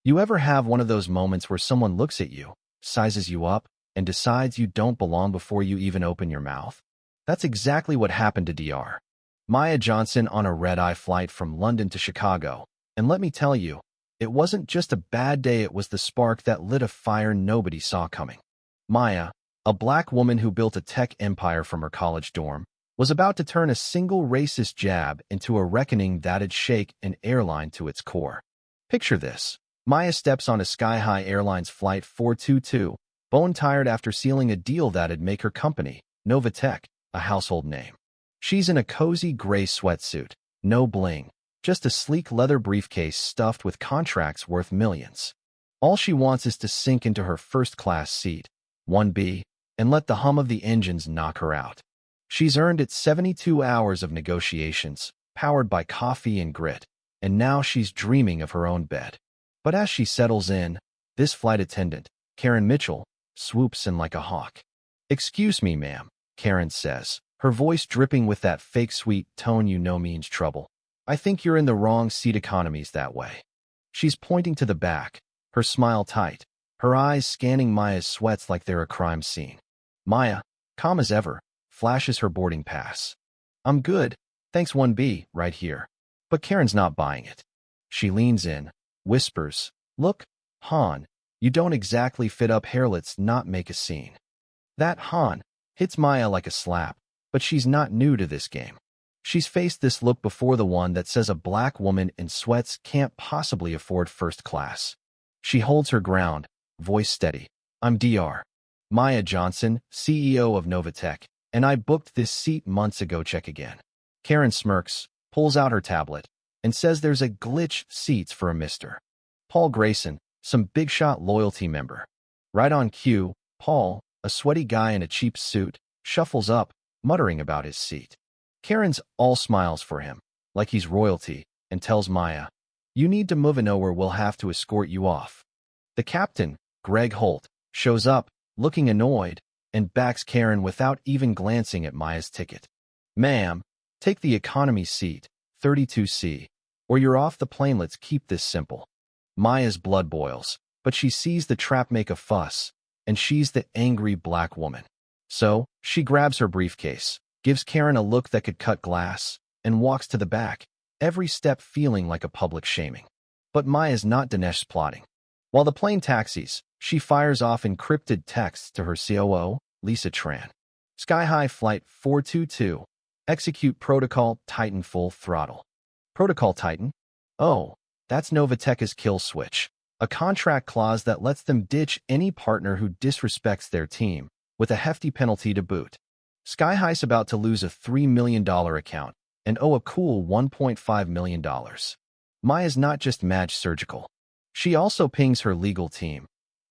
You ever have one of those moments where someone looks at you, sizes you up, and decides you don't belong before you even open your mouth? That's exactly what happened to Dr. Maya Johnson on a red-eye flight from London to Chicago. And let me tell you, it wasn't just a bad day, it was the spark that lit a fire nobody saw coming. Maya, a black woman who built a tech empire from her college dorm, was about to turn a single racist jab into a reckoning that'd shake an airline to its core. Picture this. Maya steps on a Sky High Airlines Flight 422, bone-tired after sealing a deal that'd make her company, Novatech, a household name. She's in a cozy gray sweatsuit, no bling, just a sleek leather briefcase stuffed with contracts worth millions. All she wants is to sink into her first-class seat, 1B, and let the hum of the engines knock her out. She's earned it 72 hours of negotiations, powered by coffee and grit, and now she's dreaming of her own bed. But as she settles in, this flight attendant, Karen Mitchell, swoops in like a hawk. "Excuse me, ma'am," Karen says, her voice dripping with that fake sweet tone you know means trouble. "I think you're in the wrong seat, economy's that way." She's pointing to the back, her smile tight, her eyes scanning Maya's sweats like they're a crime scene. Maya, calm as ever, flashes her boarding pass. "I'm good, thanks, 1B, right here." But Karen's not buying it. She leans in, whispers, "Look, Han, you don't exactly fit up here, let's not make a scene." That Han hits Maya like a slap, but she's not new to this game. She's faced this look before, the one that says a black woman in sweats can't possibly afford first class. She holds her ground, voice steady. "I'm Dr. Maya Johnson, CEO of Novatech, and I booked this seat months ago, check again." Karen smirks, pulls out her tablet, and says there's a glitch, seats for a Mr. Paul Grayson, some big-shot loyalty member. Right on cue, Paul, a sweaty guy in a cheap suit, shuffles up, muttering about his seat. Karen's all smiles for him, like he's royalty, and tells Maya, "You need to move in or we'll have to escort you off." The captain, Greg Holt, shows up, looking annoyed, and backs Karen without even glancing at Maya's ticket. "Ma'am, take the economy seat, 32C, or you're off the plane, let's keep this simple." Maya's blood boils, but she sees the trap make a fuss, and she's the angry black woman. So, she grabs her briefcase, gives Karen a look that could cut glass, and walks to the back, every step feeling like a public shaming. But Maya's not Dinesh's plotting. While the plane taxis, she fires off encrypted texts to her COO, Lisa Tran. "Sky High Flight 422. Execute Protocol Titan full throttle." Protocol Titan? Oh, that's Novatech's kill switch, a contract clause that lets them ditch any partner who disrespects their team, with a hefty penalty to boot. Sky High's about to lose a $3 million account and owe a cool $1.5 million. Maya's not just mad surgical. She also pings her legal team.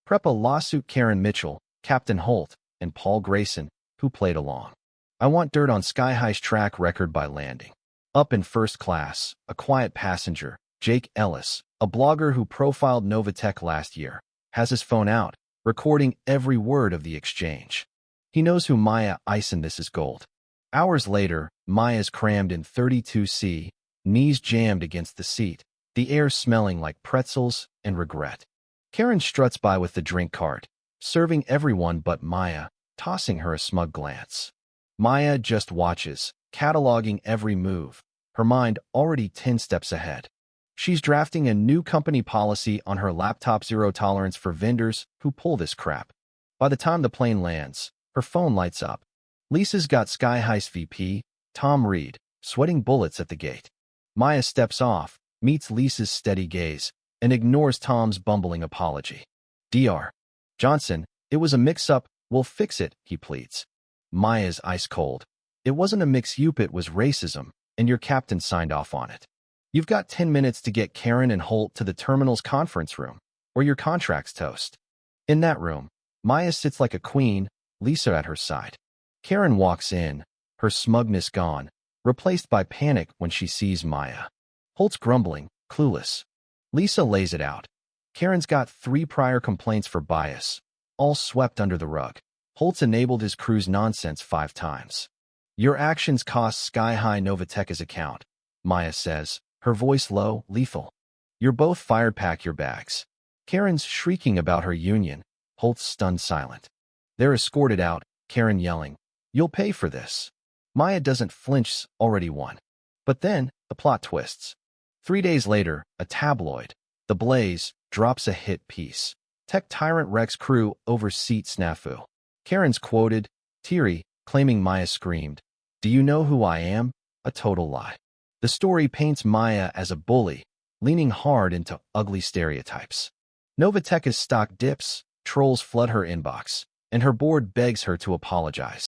Prep a lawsuit. Karen Mitchell, Captain Holt, and Paul Grayson, who played along. "I want dirt on Sky High's track record by landing. Up in first class, a quiet passenger, Jake Ellis, a blogger who profiled Novatech last year, has his phone out, recording every word of the exchange. He knows who Maya is, and this is gold." Hours later, Maya's crammed in 32C, knees jammed against the seat, the air smelling like pretzels and regret. Karen struts by with the drink cart, serving everyone but Maya, tossing her a smug glance. Maya just watches, cataloging every move, her mind already 10 steps ahead. She's drafting a new company policy on her laptop, zero tolerance for vendors who pull this crap. By the time the plane lands, her phone lights up. Lisa's got Sky High's VP, Tom Reed, sweating bullets at the gate. Maya steps off, meets Lisa's steady gaze, and ignores Tom's bumbling apology. "Dr. Johnson, it was a mix-up, we'll fix it," he pleads. Maya's ice cold. "It wasn't a mix-up, it was racism, and your captain signed off on it. You've got 10 minutes to get Karen and Holt to the terminal's conference room, or your contract's toast." In that room, Maya sits like a queen, Lisa at her side. Karen walks in, her smugness gone, replaced by panic when she sees Maya. Holt's grumbling, clueless. Lisa lays it out. Karen's got 3 prior complaints for bias, all swept under the rug. Holt's enabled his crew's nonsense 5 times. "Your actions cost Sky High Novatech's account," Maya says, her voice low, lethal. "You're both fired, pack your bags." Karen's shrieking about her union, Holt's stunned silent. They're escorted out, Karen yelling, "You'll pay for this." Maya doesn't flinch, already won. But then, the plot twists. 3 days later, a tabloid, The Blaze, drops a hit piece. Tech tyrant wrecks crew over seat snafu. Karen's quoted, teary, claiming Maya screamed, "Do you know who I am?" A total lie. The story paints Maya as a bully, leaning hard into ugly stereotypes. Novatech's stock dips, trolls flood her inbox, and her board begs her to apologize.